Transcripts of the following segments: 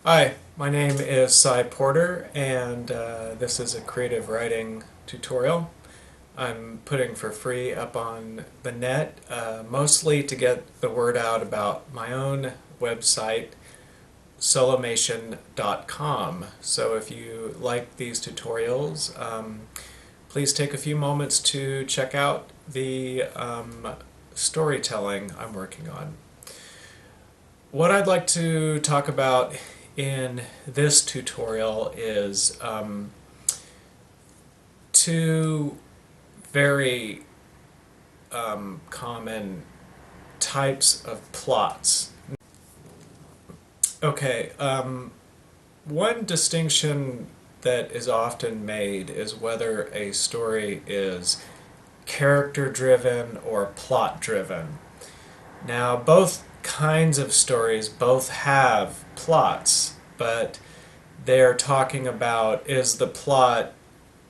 Hi, my name is Cy Porter, and this is a creative writing tutorial I'm putting for free up on the net, mostly to get the word out about my own website, solomation.com. So if you like these tutorials, please take a few moments to check out the storytelling I'm working on. What I'd like to talk about in this tutorial is two very common types of plots. Okay, one distinction that is often made is whether a story is character driven or plot driven. Now, both kinds of stories both have plots, but they're talking about, is the plot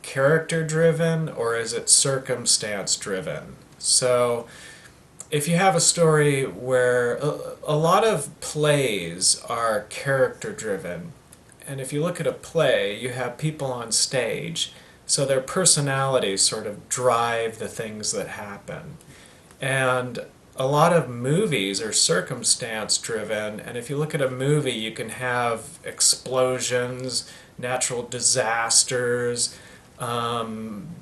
character driven or is it circumstance driven? So if you have a story where a lot of plays are character driven, and if you look at a play, you have people on stage, so their personalities sort of drive the things that happen. And a lot of movies are circumstance driven, and if you look at a movie, you can have explosions, natural disasters,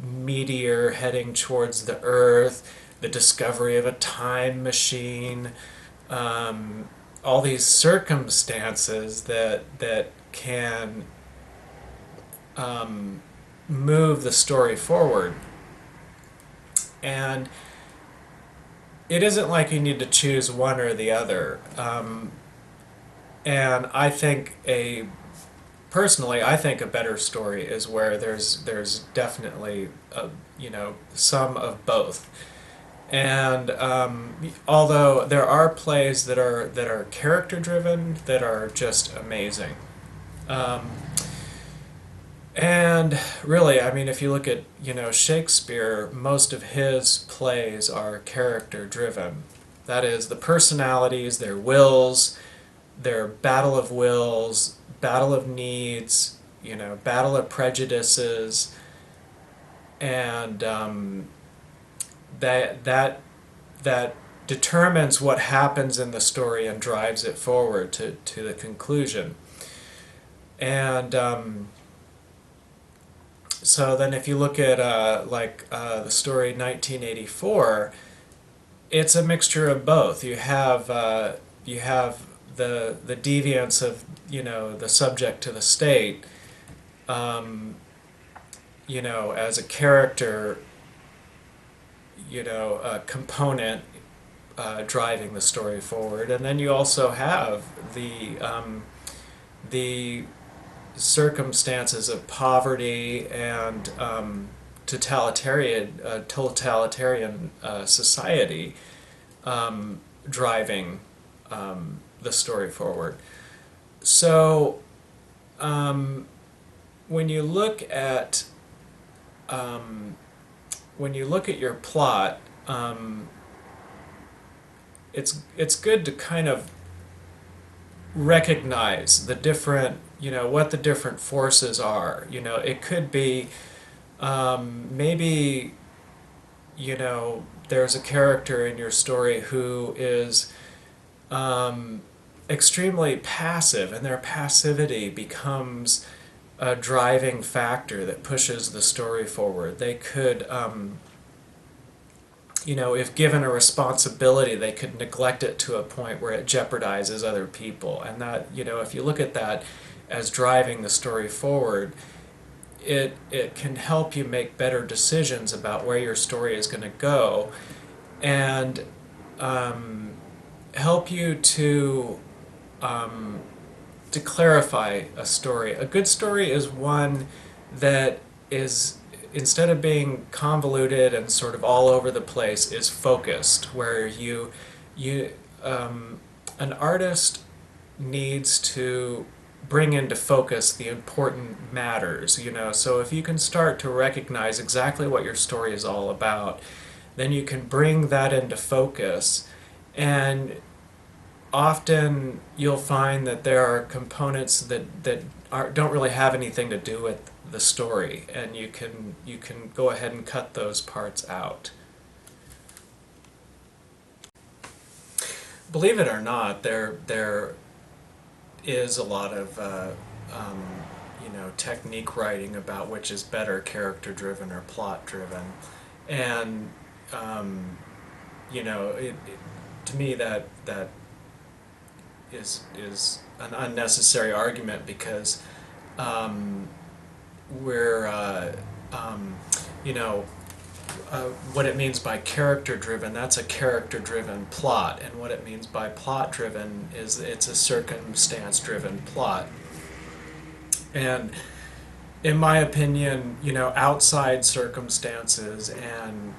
meteor heading towards the Earth, the discovery of a time machine, all these circumstances that can move the story forward. And it isn't like you need to choose one or the other. And I think personally, I think a better story is where there's definitely some of both. And although there are plays that are character driven that are just amazing. And really, I mean, if you look at, Shakespeare, most of his plays are character driven. That is, the personalities, their wills, their battle of wills, battle of needs, battle of prejudices, and that determines what happens in the story and drives it forward to the conclusion. And so then if you look at the story 1984, it's a mixture of both. You have the deviance of the subject to the state, as a character, a component driving the story forward, and then you also have the circumstances of poverty and totalitarian society driving the story forward. So when you look at your plot, it's good to kind of recognize the different, what the different forces are. It could be maybe, there's a character in your story who is extremely passive, and their passivity becomes a driving factor that pushes the story forward. They could, if given a responsibility, they could neglect it to a point where it jeopardizes other people. And that, if you look at that as driving the story forward, it can help you make better decisions about where your story is going to go, and help you to clarify a story. A good story is one that is, instead of being convoluted and sort of all over the place, is focused, where an artist needs to bring into focus the important matters, so if you can start to recognize exactly what your story is all about, then you can bring that into focus, and often you'll find that there are components that don't really have anything to do with the story, and you can go ahead and cut those parts out. Believe it or not, there is a lot of technique writing about which is better, character driven or plot driven, and to me that is an unnecessary argument, because we're what it means by character driven, that's a character driven plot, and what it means by plot driven is it's a circumstance driven plot. And in my opinion, outside circumstances and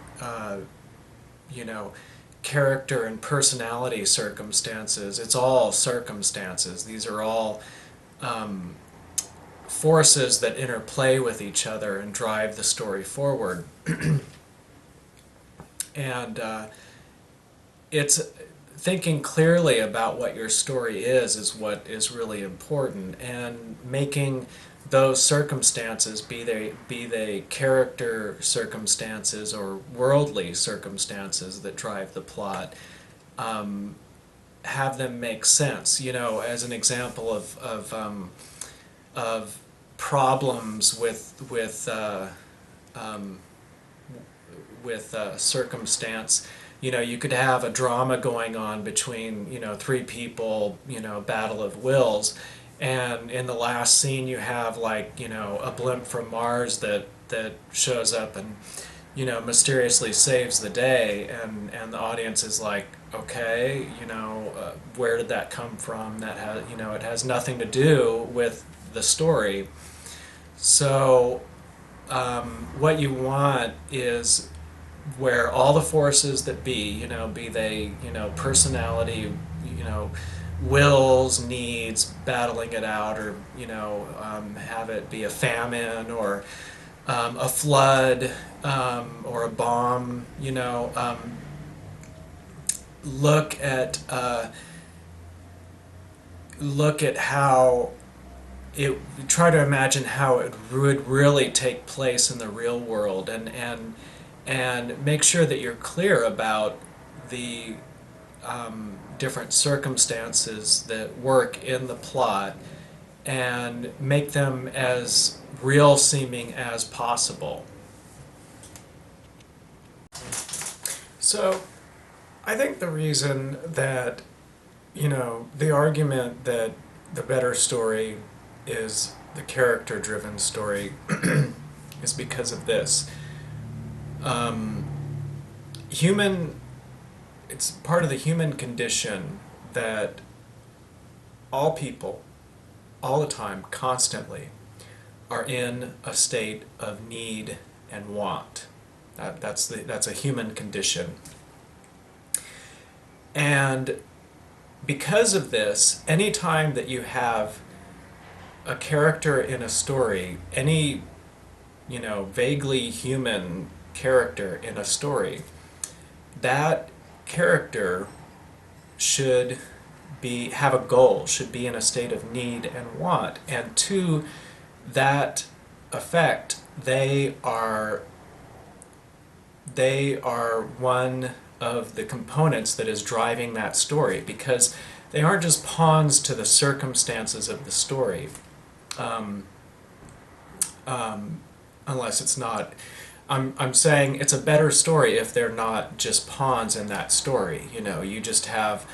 character and personality circumstances, it's all circumstances. These are all forces that interplay with each other and drive the story forward. And it's thinking clearly about what your story is what is really important, and making those circumstances, be they character circumstances or worldly circumstances that drive the plot, have them make sense. As an example of problems with circumstance, you could have a drama going on between three people, battle of wills, and in the last scene you have a blimp from Mars that shows up and mysteriously saves the day, and the audience is like, okay, where did that come from? That has it has nothing to do with the story. So what you want is where all the forces that be they personality, wills, needs, battling it out, or have it be a famine or a flood, or a bomb. Look at how it, try to imagine how it would really take place in the real world, and make sure that you're clear about the different circumstances that work in the plot, and make them as real seeming as possible. So I think the reason that the argument that the better story is the character-driven story is because of this. It's part of the human condition that all people, all the time, constantly, are in a state of need and want. That's a human condition. And because of this, any time that you have a character in a story, any vaguely human character in a story, that character should have a goal, should be in a state of need and want, and to that effect, they are one of the components that is driving that story, because they aren't just pawns to the circumstances of the story, unless it's not. I'm saying it's a better story if they're not just pawns in that story. You just have,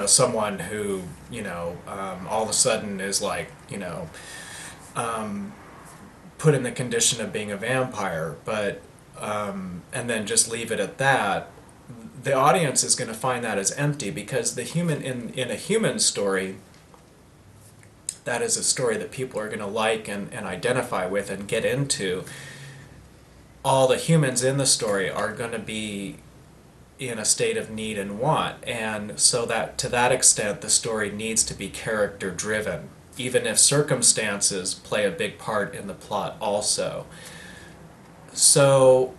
someone who, all of a sudden is put in the condition of being a vampire, but and then just leave it at that. The audience is going to find that as empty, because the human in a human story, that is a story that people are going to like and identify with and get into. All the humans in the story are going to be in a state of need and want, and so that to that extent the story needs to be character driven, even if circumstances play a big part in the plot also. So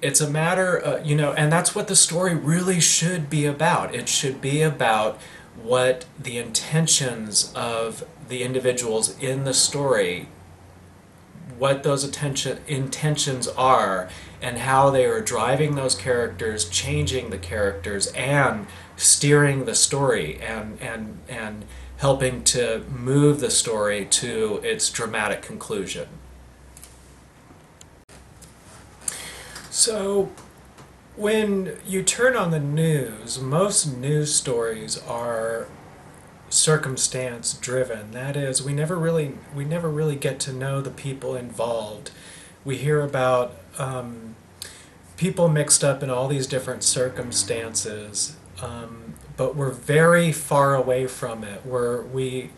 it's a matter and that's what the story really should be about. It should be about what the intentions of the individuals in the story, what those intentions are, and how they are driving those characters, changing the characters, and steering the story, and helping to move the story to its dramatic conclusion. So when you turn on the news, most news stories are circumstance driven. That is, we never really get to know the people involved. We hear about people mixed up in all these different circumstances, but we're very far away from it. We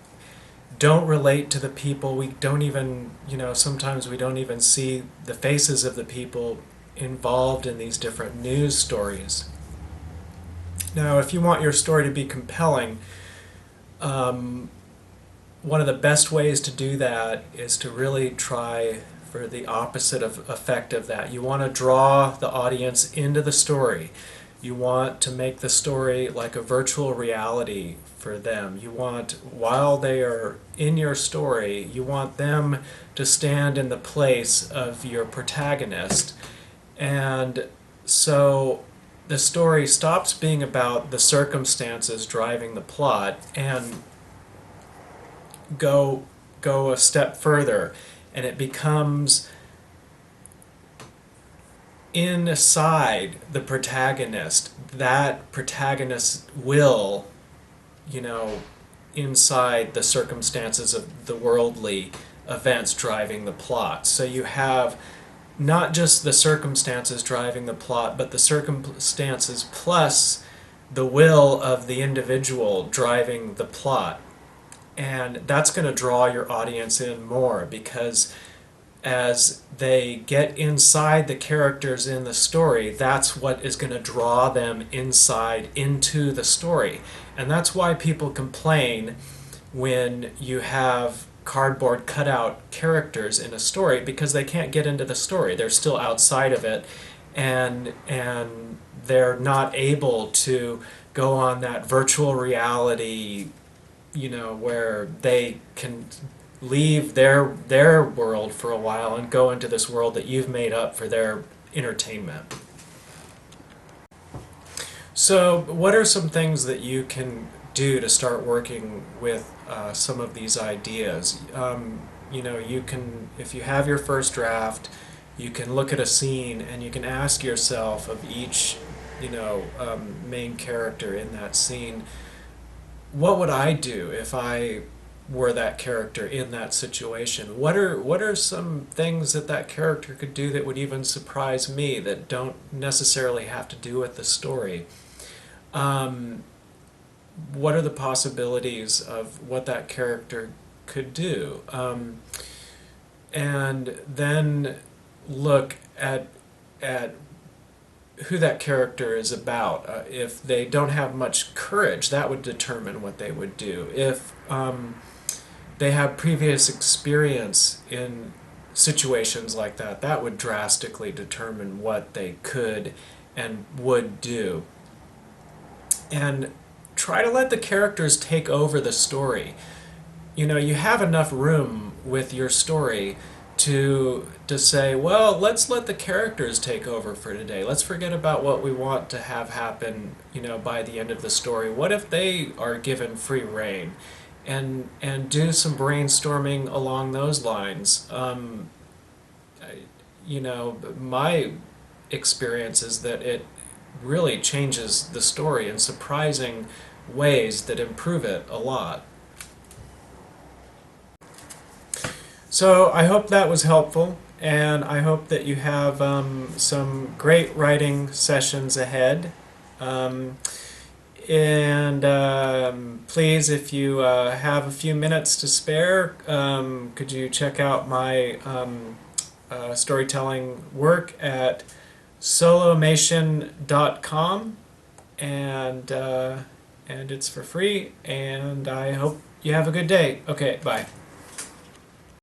don't relate to the people. We don't even, sometimes we don't even see the faces of the people involved in these different news stories. Now, if you want your story to be compelling, one of the best ways to do that is to really try for the opposite of effect of that. You want to draw the audience into the story. You want to make the story like a virtual reality for them. You want, while they are in your story, you want them to stand in the place of your protagonist. And so the story stops being about the circumstances driving the plot and go a step further, and it becomes inside the protagonist, that protagonist's will, inside the circumstances of the worldly events driving the plot. So you have not just the circumstances driving the plot, but the circumstances plus the will of the individual driving the plot. And that's going to draw your audience in more, because as they get inside the characters in the story, that's what is going to draw them inside into the story. And that's why people complain when you have cardboard cutout characters in a story, because they can't get into the story. They're still outside of it, and they're not able to go on that virtual reality, where they can leave their world for a while and go into this world that you've made up for their entertainment. So what are some things that you can do to start working with some of these ideas? You can, if you have your first draft, you can look at a scene and you can ask yourself of each, main character in that scene, what would I do if I were that character in that situation? What are some things that character could do that would even surprise me, that don't necessarily have to do with the story? What are the possibilities of what that character could do? And then look at who that character is about. If they don't have much courage, that would determine what they would do. If they have previous experience in situations like that, that would drastically determine what they could and would do. And try to let the characters take over the story. You have enough room with your story to say, well, let's let the characters take over for today. Let's forget about what we want to have happen, by the end of the story. What if they are given free rein? And do some brainstorming along those lines. My experience is that it really changes the story in surprising ways that improve it a lot. So I hope that was helpful, and I hope that you have some great writing sessions ahead. Please, if you have a few minutes to spare, could you check out my storytelling work at solomation.com, and it's for free, and I hope you have a good day. Okay, bye.